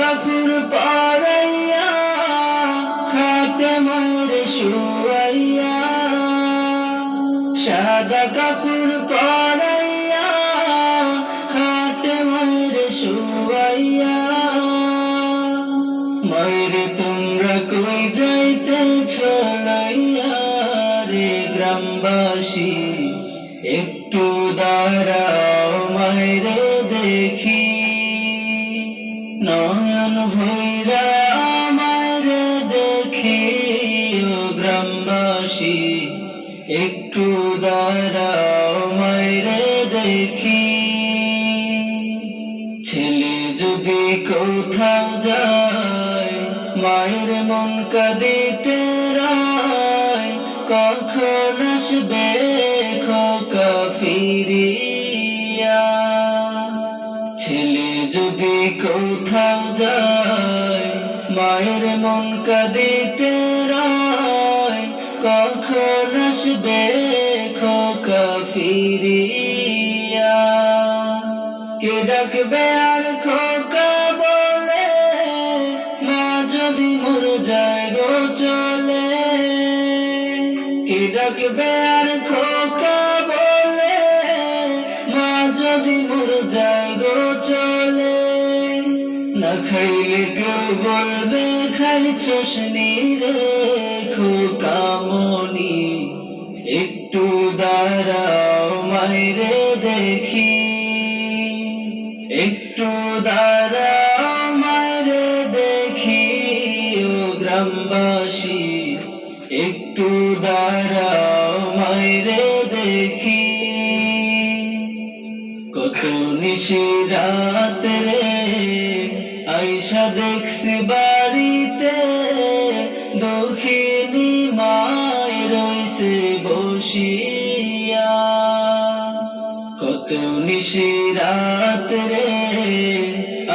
কাপড় পরাইয়া খাটে মায়ের শুয়াইয়া, সাদা কাপড় পরাইয়া খাটে মায়ের শুয়াইয়া। মায়ের তোমরা কই যাইতেছ লইয়া রে গ্রামবাসী, একটু দাঁড়াও মায়েরে দেখি। নয়ন ভৈরা মায়েরে দেখি ও গ্রামবাসী, একটু দাঁড়াও মায়েরে দেখি। ছেলে যদি কোথাও যায় মায়ের মন কাঁদিতে রায়, কখন আসবে খোকা ফিরিয়া। ছেলে যদি কোথাও যায় মায়ের মন কাঁদিতে রায়, কখন আসবে খোকা ফিরিয়া। কে ডাকবে আর খোকা বলে, মা যদি মোর যায় গো চলে। কে ডাকবে আর খোকা বলে, মা যদি মোর যায় গো চলে। না খাইলে কেউ বলবে খাইছস রে খোকা মনি, একটু দাঁড়াও মায়েরে দেখি। একটু দাঁড়াও মায়েরে দেখি ও গ্রামবাসী, একটু দাঁড়াও মায়েরে দেখি। কত নিশি রাত রে আইসা দেখছি বাড়িতে, দক্ষিণী মায় রইছে বসিয়া। কত নিশি রাত রে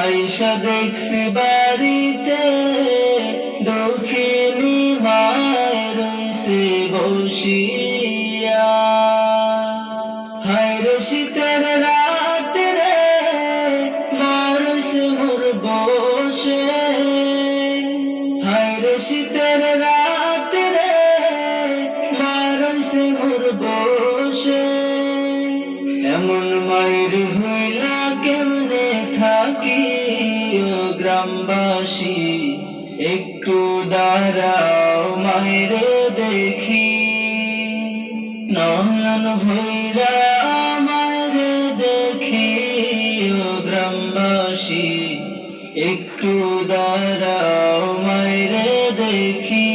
আইসা দেখছি বাড়িতে, দক্ষিণী মায় রইছে বসিয়া। হায় রে শীতের রাত রে মা রইছে মোর বসে। হায় রে শীতের রাত রে মা রইছে মোর বসে। এমন মায়ের ভুইলা কেমনে থাকি ও গ্রামবাসী, একটু দাঁড়াও মায়েরে দেখি। নয়ন ভৈরা মায়েরে দেখি ও গ্রামবাসী, একটু দাঁড়াও মায়েরে দেখি।